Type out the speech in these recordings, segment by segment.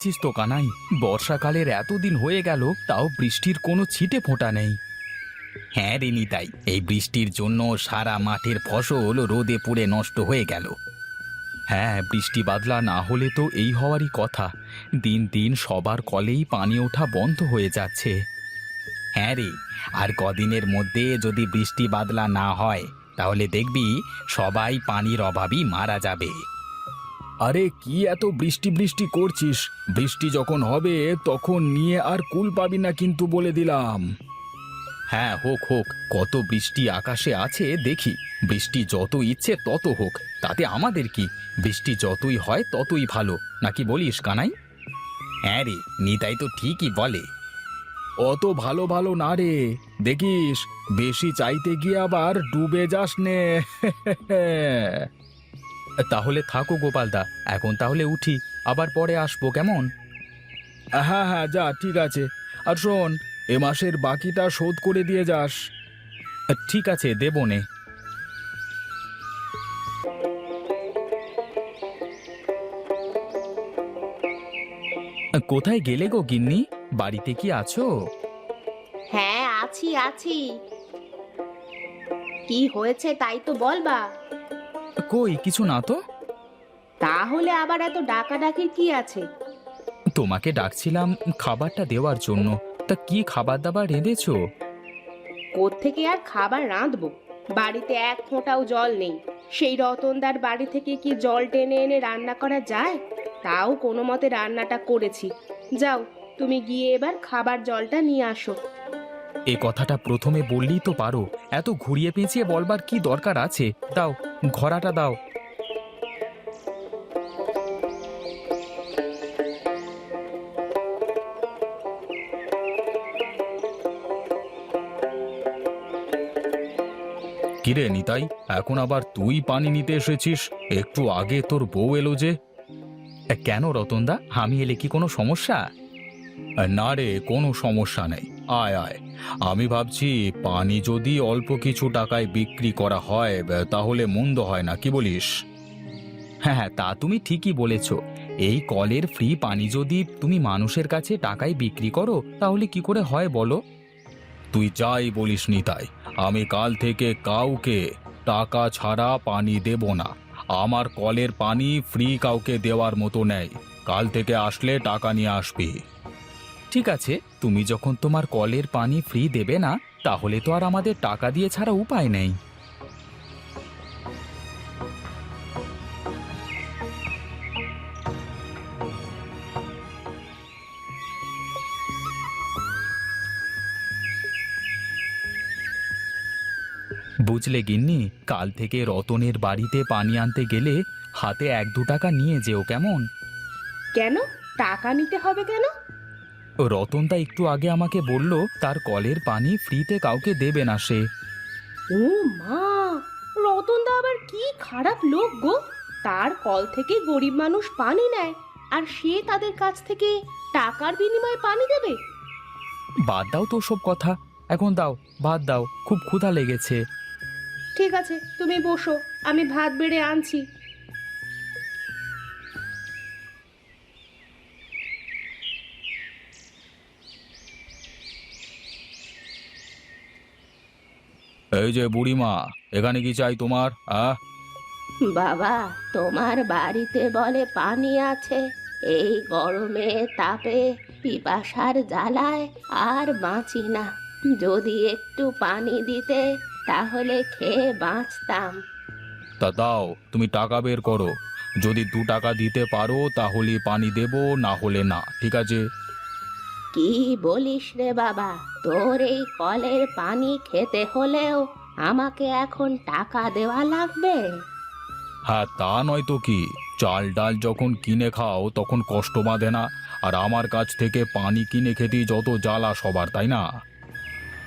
দেখছিস তো কানাই, বর্ষাকালের এতদিন হয়ে গেল তাও বৃষ্টির কোনো ছিটে ফোঁটা নেই। হ্যাঁ রে নিতাই, এই বৃষ্টির জন্য সারা মাঠের ফসল রোদে পুড়ে নষ্ট হয়ে গেল। হ্যাঁ, বৃষ্টি বাদলা না হলে তো এই হওয়ারই কথা। দিন দিন সবার কলেই পানি ওঠা বন্ধ হয়ে যাচ্ছে। হ্যাঁ রে, আর কদিনের মধ্যে যদি বৃষ্টি বাদলা না হয় তাহলে দেখবি সবাই পানির অভাবই মারা যাবে। আরে কি এত বৃষ্টি বৃষ্টি করছিস? বৃষ্টি যখন হবে তখন নিয়ে আর কুল পাবি না কিন্তু, বলে দিলাম। হ্যাঁ, হোক হোক, কত বৃষ্টি আকাশে আছে দেখি। বৃষ্টি যত ইচ্ছে তত হোক, তাতে আমাদের কি? বৃষ্টি যতই হয় ততই ভালো, নাকি বলিস কানাই? হ্যাঁ রে, নিতাই তো ঠিকই বলে। অত ভালো ভালো না রে, দেখিস বেশি চাইতে গিয়ে আবার ডুবে যাস নে। তাহলে থাকো গোপালদা, এখন তাহলে উঠি, আবার পরে আসবো কেমন? হ্যাঁ হ্যাঁ, যা, ঠিক আছে। আর শোন, এ মাসের বাকিটা শোধ করে দিয়ে যাস। ঠিক আছে, দেবনে। কোথায় গেলে গো গিন্নি? বাড়িতে কি আছো? হ্যাঁ, আছি আছি। কি হয়েছে তাই তো বলবা। কই কিছু না তো। তাহলে আবার এত ডাকাডাকির কি আছে? তোমাকে ডাকছিলাম খাবারটা দেওয়ার জন্য। তা কি খাবার দাবার রেঁধেছো? কোত্থেকে আর খাবার রাঁধবো? বাড়িতে এক ফোঁটাও জল নেই। সেই রতনদার বাড়ি থেকে কি জল টেনে এনে রান্না করা যায়? তাও কোনো মতে রান্নাটা করেছি। যাও, তুমি গিয়ে এবার খাবার জলটা নিয়ে আসো। এ কথাটা প্রথমে বললেই তো পারো, এত ঘুরিয়ে পেঁচিয়ে বলবার কি দরকার আছে? দাও, ঘড়াটা দাও। কিরে নিতাই, এখন আবার তুই পানি নিতে এসেছিস? একটু আগে তোর বউ এলো যে। কেন রতনদা, আমি এলে কি কোনো সমস্যা? না রে, কোনো সমস্যা নেই। আয় আয়, আমি ভাবছি পানি যদি অল্প কিছু টাকায় বিক্রি করা হয় তাহলে মন্দ হয় না, কি বলিস? হ্যাঁ হ্যাঁ, তা তুমি ঠিকই বলেছ। এই কলের ফ্রি পানি যদি তুমি মানুষের কাছে টাকায় বিক্রি করো তাহলে কি করে হয় বলো? তুই যাই বলিস নিতাই, আমি কাল থেকে কাউকে টাকা ছাড়া পানি দেব না। আমার কলের পানি ফ্রি কাউকে দেওয়ার মতো নেই। কাল থেকে আসলে টাকা নিয়ে আসবি। ঠিক আছে, তুমি যখন তোমার কলের পানি ফ্রি দেবে না তাহলে তো আর আমাদের টাকা দিয়ে ছাড়া উপায় নেই। বুঝলে গিন্নি, কাল থেকে রতনের বাড়িতে পানি আনতে গেলে হাতে 1-2 টাকা নিয়ে যেও কেমন? কেন? টাকা নিতে হবে কেন? রতনদা একটু আগে আমাকে বলল তার কলের পানি ফ্রিতে কাউকে দেবে না সে। ও মা! রতনদা আবার কি খারাপ লোক গো! তার কল থেকে গরিব মানুষ পানি নেয়, আর সে তাদের কাছ থেকে টাকার বিনিময়ে পানি দেবে? বাদ দাও তো সব কথা, এখন দাও, ভাত দাও, খুব ক্ষুধা লেগেছে। ঠিক আছে, তুমি বসো, আমি ভাত বেড়ে আনছি। এই যে বুড়িমা, এখানে কি চাই তোমার? বাবা, তোমার বাড়িতে বলে পানি আছে? এই গরমে তাপে পিপাসার জ্বালায় আর বাঁচি না। যদি একটু পানি দিতে তাহলে খেয়ে বাঁচতাম। তা দাও, তুমি টাকা বের করো। যদি 2 টাকা দিতে পারো তাহলে পানি দেব, না হলে না, ঠিক আছে? কি বলিস রে বাবা? তোর এই কলের পানি খেতে হলেও আমাকে এখন টাকা দেওয়া লাগবে? হ্যাঁ, তা নয় তো কি। চাল ডাল যখন কিনে খাও তখন কষ্ট বাঁধে না? আর আমার কাছ থেকে পানি কিনে খেতেই যত জ্বালা সবার, তাই না?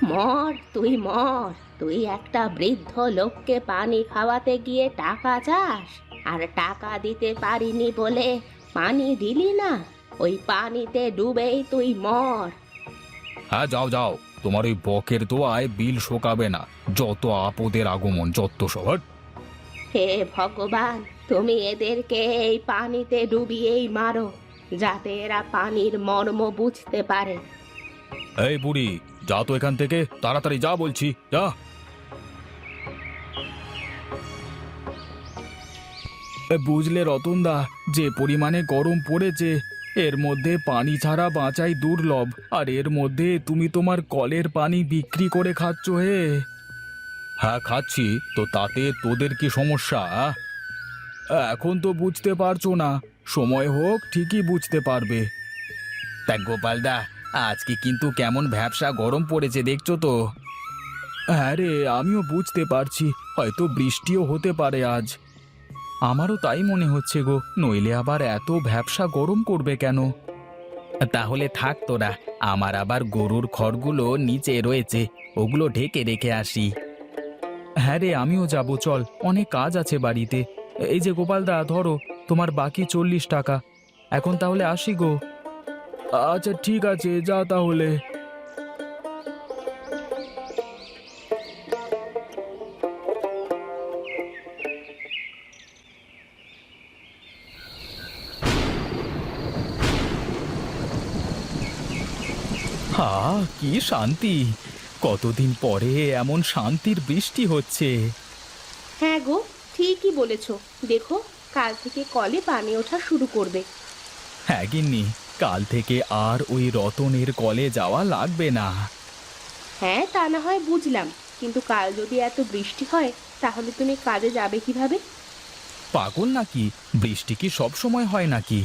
মর, তুই মর। তুই একটা বৃদ্ধ লোককে পানি খাওয়াতে গিয়ে টাকা চাস, আর টাকা দিতে পারিনি বলে পানি দিলি না? ওই পানিতে ডুবেই তুই মর। হ্যাঁ, যাও যাও, তোমার ওই বকের দোয়ায় বিল শোকাবে না। যত আপদের আগমন, যত সবার। হে ভগবান, তুমি এদেরকে এই পানিতে ডুবিয়েই মারো। যাতে এরা পানির মর্ম বুঝতে পারে। এই বুড়ি, যা তো এখান থেকে, তাড়াতাড়ি যা বলছি, যা। বুঝলে রতনদা, যে পরিমাণে গরম পড়েছে, এর মধ্যে পানি ছাড়া বাঁচাই দুর্লভ। আর এর মধ্যে তুমি তোমার কলের পানি বিক্রি করে খাচ্ছ হে। হ্যাঁ খাচ্ছি, তো তাতে তোদের কি সমস্যা? এখন তো বুঝতে পারছো না, সময় হোক ঠিকই বুঝতে পারবে। তা গোপালদা, আজকে কিন্তু কেমন ভ্যাপসা গরম পড়েছে দেখছো তো। হ্যাঁ রে, আমিও বুঝতে পারছি, হয়তো বৃষ্টিও হতে পারে আজ। আমারও তাই মনে হচ্ছে গো, নইলে আবার এত ভ্যাপসা গরম করবে কেন? তাহলে থাক তোরা, আমার আবার গরুর খড়গুলো নিচে রয়েছে, ওগুলো ঢেকে রেখে আসি। হ্যাঁ রে, আমিও যাব, চল, অনেক কাজ আছে বাড়িতে। এই যে গোপালদা, ধরো তোমার বাকি 40 টাকা। এখন তাহলে আসি গো। আচ্ছা ঠিক আছে, যা তাহলে। হা, কি শান্তি! কতদিন পরে এমন শান্তির বৃষ্টি হচ্ছে। হ্যাঁ গো, ঠিকই বলেছ। দেখো, কাল থেকে কলে পানি ওঠা শুরু করবে। হ্যাঁ গিন্নি, কাল থেকে আর ওই রতনের কলে যাওয়া লাগবে না। হ্যাঁ, তা না হয় বুঝলাম, কিন্তু কাল যদি এত বৃষ্টি হয় তাহলে তুমি কাজে যাবে কিভাবে? পাগল নাকি? বৃষ্টি কি সব সময় হয় নাকি?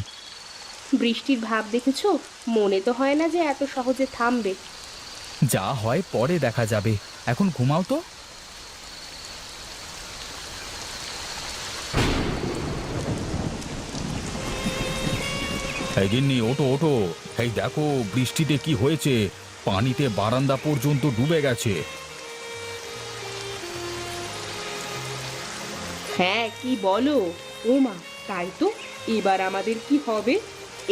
বৃষ্টির ভাব দেখেছো? মনে তো হয় না যে এত সহজে থামবে। যা হয় পরে দেখা যাবে, এখন ঘুমাও তো। এই গিন্নি, ওঠো ওঠো, এই দেখো বৃষ্টিতে কি হয়েছে, পানিতে বারান্দা পর্যন্ত ডুবে গেছে। হ্যাঁ, কি বলো? ওমা, তাই তো, এবার আমাদের কি হবে?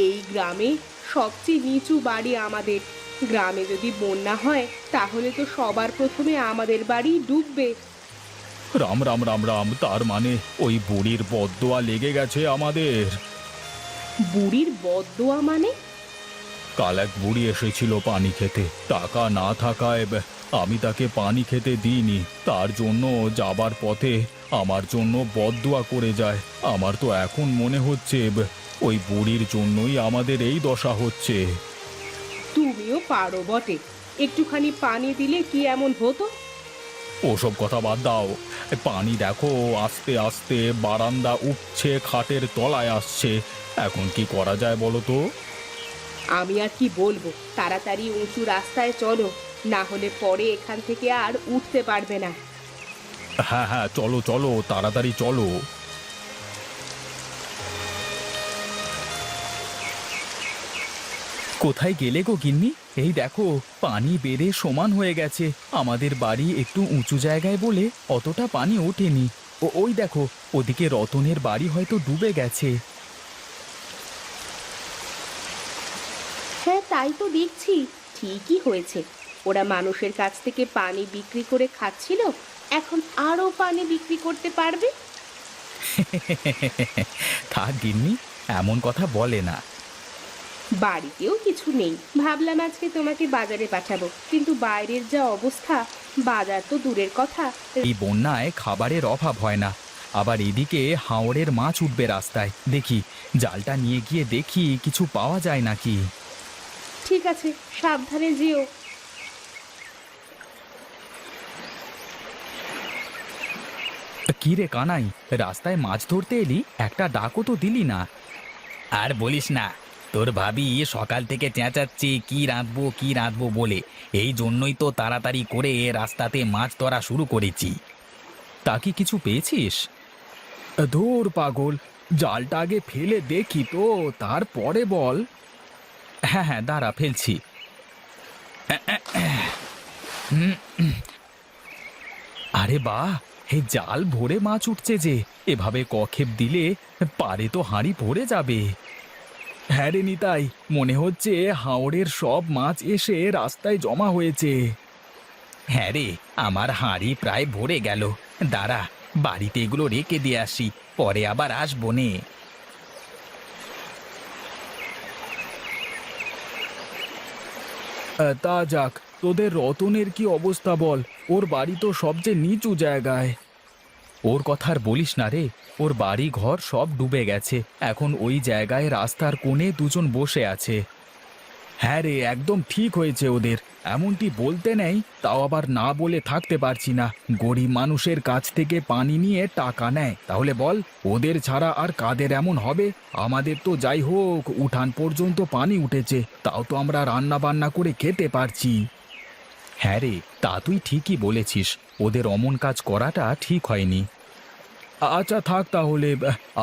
এই গ্রামে সবচেয়ে নিচু বাড়ি আমাদের। গ্রামে যদি বন্যা হয় তাহলে তো সবার প্রথমে আমাদের বাড়ি ডুববে। রাম রাম রাম রাম, তার মানে ওই বুড়ির বদদোয়া লেগে গেছে আমাদের। বুড়ির বদদোয়া মানে? কাল এক বুড়ি এসেছিল পানি খেতে, টাকা না থাকায় আমি তাকে পানি খেতে দিইনি। তার জন্য যাবার পথে আমার জন্য বদদোয়া করে যায়। আমার তো এখন মনে হচ্ছে ওই বুড়ির জন্যই আমাদের এই দশা হচ্ছে। তুমিও পারো বটে, একটুখানি পানি দিলে কি এমন হতো? ওসব কথা বাদ দাও, পানি দেখো আস্তে আস্তে বারান্দা উঠছে, খাটের তলায় আসছে। এখন কি করা যায় বলো তো? আমি আর কি বলবো, তাড়াতাড়ি উঁচু রাস্তায় চলো, না হলে পরে এখান থেকে আর উঠতে পারবে না। হ্যাঁ হ্যাঁ, চলো চলো, তাড়াতাড়ি চলো। কোথায় গেলে গো গিন্নি? এই দেখো, পানি বেড়ে সমান হয়ে গেছে। আমাদের বাড়ি একটু উঁচু জায়গায় বলে অতটা পানি ওঠেনি। ওই দেখো, ওদিকে রতনের বাড়ি হয়তো ডুবে গেছে। হ্যাঁ, তাই তো দেখছি, ঠিকই হয়েছে। ওরা মানুষের কাছ থেকে পানি বিক্রি করে খাচ্ছিল, এখন আরো পানি বিক্রি করতে পারবে। থাক গিন্নি, এমন কথা বলে না। বাড়িতেও কিছু নেই, ভাবলাম আজকে তোমাকে বাজারে পাঠাবো, কিন্তু বাইরের যা অবস্থা, বাজার তো দূরের কথা। এই বন্যায় খাবারের অভাব হয় না, আবার এদিকে হাওরের মাছ উঠবে রাস্তায়। দেখি, জালটা নিয়ে গিয়ে দেখি কিছু পাওয়া যায় নাকি। ঠিক আছে, সাবধানে যেও। কি রে কানাই, রাস্তায় মাছ ধরতে এলি, একটা ডাকও তো দিলি না। আর বলিস না, তোর ভাবি সকাল থেকে চেঁচাচ্ছি কি রাঁধবো কি রাঁধবো বলে। এই জন্যই তো তাড়াতাড়ি করে রাস্তাতে মাছ ধরা শুরু করেছি। তা কি কিছু পেয়েছিস? ধুর পাগল, জালটা আগে ফেলে দেখি তো, তারপরে বল। হ্যাঁ হ্যাঁ, দাঁড়া ফেলছি। আরে বাহ, এই জাল ভরে মাছ উঠছে যে! এভাবে কক্ষেপ দিলে পারে তো হাঁড়ি ভরে যাবে। হ্যাঁ রে নিতাই, মনে হচ্ছে হাওরের সব মাছ এসে রাস্তায় জমা হয়েছে। হ্যাঁ রে, আমার হাঁড়ি প্রায় ভরে গেল। দাঁড়া, বাড়িতে এগুলো রেখে দিয়ে আসি, পরে আবার আসবো নে। তা যাক, তোদের রতনের কি অবস্থা বল? ওর বাড়ি তো সবচেয়ে নিচু জায়গায়। ওর কথা আর বলিস না রে। ওর বাড়ি ঘর সব ডুবে গেছে। এখন ওই জায়গায় রাস্তার কোণে দুজন বসে আছে। হ্যাঁ রে, একদম ঠিক হয়েছে ওদের। এমনটি বলতে নেই, তাও আবার না বলে থাকতে পারছি না। গরিব মানুষের কাছ থেকে পানি নিয়ে টাকা নেয়, তাহলে বল ওদের ছাড়া আর কাদের এমন হবে? আমাদের তো যাই হোক উঠান পর্যন্ত পানি উঠেছে, তাও তো আমরা রান্না বান্না করে খেতে পারছি। হ্যাঁ রে, তা তুই ঠিকই বলেছিস। ওদের অমন কাজ করাটা ঠিক হয়নি। আচ্ছা থাক তাহলে,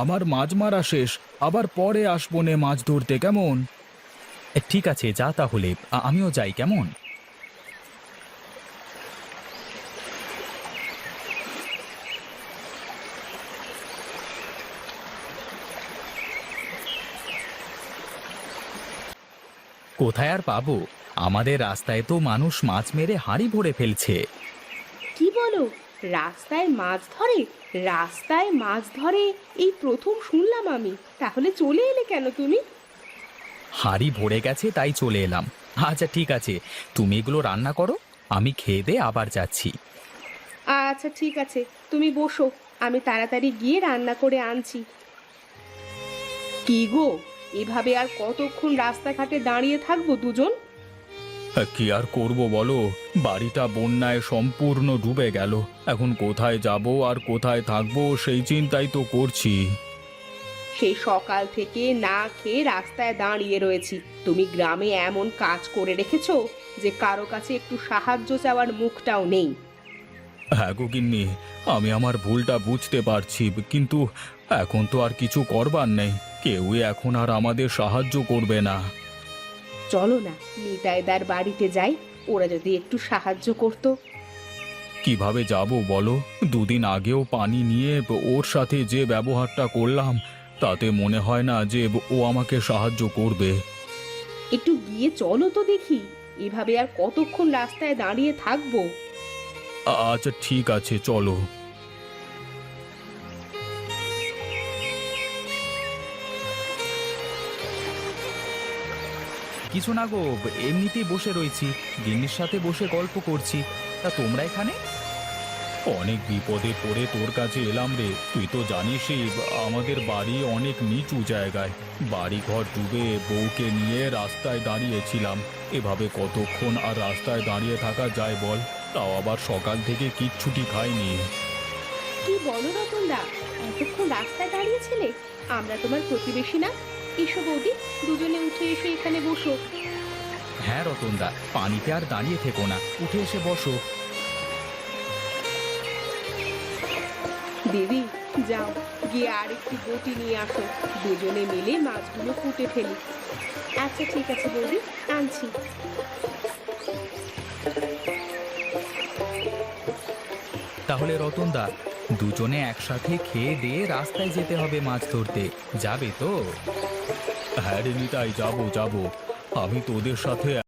আমার মাছ মারা শেষ। আবার পরে আসবো নে মাছ ধরতে, কেমন? ঠিক আছে, যা তাহলে। আমিও যাই, কেমন? কোথায় আর পাবো? আমাদের রাস্তায় তো মানুষ মাছ মেরে হাঁড়ি ভরে ফেলছে। কি বলো? রাস্তায় মাছ ধরে? রাস্তায় মাছ ধরে এই প্রথম শুনলাম আমি। তাহলে চলে এলে কেন তুমি? হাঁড়ি ভরে গেছে তাই চলে এলাম। আচ্ছা ঠিক আছে, তুমি এগুলো রান্না করো, আমি খেয়ে দিয়ে আবার যাচ্ছি। আচ্ছা ঠিক আছে, তুমি বসো, আমি তাড়াতাড়ি গিয়ে রান্না করে আনছি। কি গো, এভাবে আর কতক্ষণ রাস্তাঘাটে দাঁড়িয়ে থাকবো দুজন? কি আর করব বলো, বাড়িটা বন্যায় সম্পূর্ণ ডুবে গেল। এখন কোথায় যাব আর কোথায় থাকবো সেই চিন্তাই তো করছি। সেই সকাল থেকে না খেয়ে রাস্তায় দাঁড়িয়ে রয়েছি। তুমি গ্রামে এমন কাজ করে রেখেছো যে কারো কাছে একটু সাহায্য চাওয়ার মুখটাও নেই। হ্যাঁ গো গিন্নি, আমি আমার ভুলটা বুঝতে পারছি, কিন্তু এখন তো আর কিছু করবার নেই। কেউই এখন আর আমাদের সাহায্য করবে না। চলো না নিতাইদার বাড়িতে যাই, ওরা যদি একটু সাহায্য করতো। কিভাবে যাব বলো? দুদিন আগেও পানি নিয়ে ওর সাথে যে ব্যবহারটা করলাম, তাতে মনে হয় না যে ও আমাকে সাহায্য করবে। একটু গিয়ে চলো তো দেখি, এভাবে আর কতক্ষণ রাস্তায় দাঁড়িয়ে থাকবো? আচ্ছা ঠিক আছে, চলো। কিছু না গো, এমনিতেই বসে রয়েছি, গিন্নির সাথে বসে গল্প করছি। তা তোমরা এখানে? অনেক বিপদে পড়ে তোর কাছে এলাম রে। তুই তো জানিসই আমাদের বাড়ি অনেক নিচু জায়গায়। বাড়ি ঘর ডুবে বউকে নিয়ে রাস্তায় দাঁড়িয়েছিলাম। এভাবে কতক্ষণ আর রাস্তায় দাঁড়িয়ে থাকা যায় বল? তাও আবার সকাল থেকে কিচ্ছুটি খাইনি। কি বলো রতনদা, এতক্ষণ রাস্তায় দাঁড়িয়েছিলে? আমরা তোমার প্রতিবেশী না? এসো বৌদি, দুজনে উঠে এসে এখানে বসো। হ্যাঁ রতনদা, পানিতে আর দাঁড়িয়ে থেকো না, উঠে এসে বসো। দিদি যাও, গিয়ে আর একটি বটি নিয়ে আসো, দুজনে মিলে মাছগুলো কুটে ফেলি। আচ্ছা ঠিক আছে বৌদি, আনছি। তাহলে রতনদা, দুজনে একসাথে খেয়ে দিয়ে রাস্তায় যেতে হবে মাছ ধরতে, যাবে তো? হ্যাঁ রে নিতাই, যাবো যাবো। আমি তোদের সাথে